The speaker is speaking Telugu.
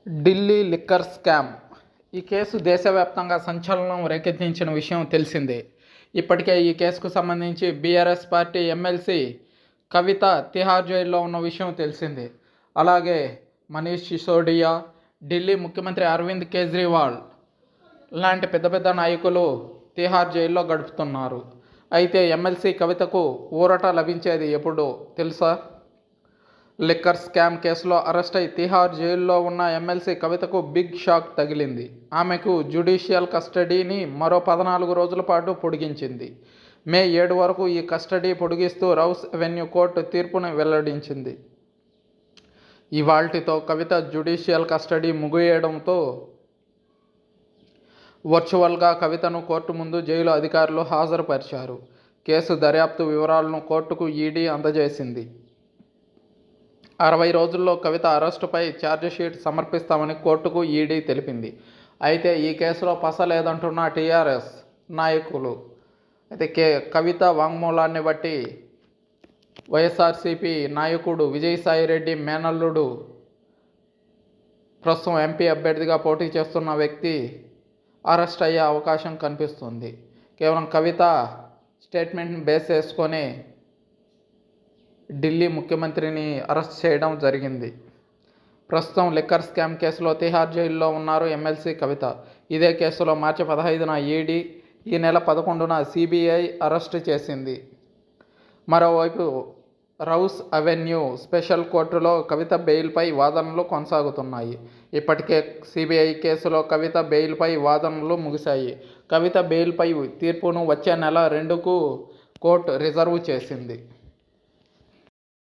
Delhi liquor scam. ఈ కేసు దేశవ్యాప్తంగా సంచలనం రేకెత్తించిన విషయం తెలిసిందే. ఇప్పటికే ఈ కేసుకు సంబంధించి బీఆర్ఎస్ పార్టీ ఎమ్మెల్సీ కవిత తిహార్ జైల్లో ఉన్న విషయం తెలిసిందే. అలాగే మనీష్ సిసోడియా, ఢిల్లీ ముఖ్యమంత్రి అరవింద్ కేజ్రీవాల్ లాంటి పెద్ద పెద్ద నాయకులు తిహార్ జైల్లో గడుపుతున్నారు. అయితే ఎమ్మెల్సీ కవితకు ఊరట లభించేది ఎప్పుడో తెలుసా? లిక్కర్ స్కామ్ కేసులో అరెస్ట్ అయి తిహార్ జైల్లో ఉన్న ఎమ్మెల్సీ కవితకు బిగ్ షాక్ తగిలింది. ఆమెకు జ్యుడిషియల్ కస్టడీని మరో 14 రోజుల పాటు పొడిగించింది. మే 7 వరకు ఈ కస్టడీ పొడిగిస్తూ రౌస్ అవెన్యూ కోర్టు తీర్పును వెల్లడించింది. ఇవాల్టితో కవిత జ్యుడిషియల్ కస్టడీ ముగియడంతో వర్చువల్గా కవితను కోర్టు ముందు జైలు అధికారులు హాజరుపరిచారు. కేసు దర్యాప్తు వివరాలను కోర్టుకు ఈడీ అందజేసింది. 60 రోజుల్లో కవిత అరెస్టుపై ఛార్జిషీట్ సమర్పిస్తామని కోర్టుకు ఈడీ తెలిపింది. అయితే ఈ కేసులో పస లేదంటున్న టీఆర్ఎస్ నాయకులు. అయితే కవిత వాంగ్మూలాన్ని బట్టి వైఎస్ఆర్సీపీ నాయకుడు విజయసాయిరెడ్డి మేనల్లుడు, ప్రస్తుతం ఎంపీ అభ్యర్థిగా పోటీ చేస్తున్న వ్యక్తి అరెస్ట్ అయ్యే అవకాశం కనిపిస్తుంది. కేవలం కవిత స్టేట్మెంట్ని బేస్ చేసుకొని ఢిల్లీ ముఖ్యమంత్రిని అరెస్ట్ చేయడం జరిగింది. ప్రస్తుతం లిక్కర్ స్కామ్ కేసులో తిహార్ జైల్లో ఉన్నారు ఎమ్మెల్సీ కవిత. ఇదే కేసులో మార్చి 15న ఈడీ, ఈ నెల 11న సిబిఐ అరెస్టు చేసింది. మరోవైపు రౌస్ అవెన్యూ స్పెషల్ కోర్టులో కవిత బెయిల్పై వాదనలు కొనసాగుతున్నాయి. ఇప్పటికే సిబిఐ కేసులో కవిత బెయిల్పై వాదనలు ముగిశాయి. కవిత బెయిల్పై తీర్పును వచ్చే నెల 2కు కోర్టు రిజర్వ్ చేసింది.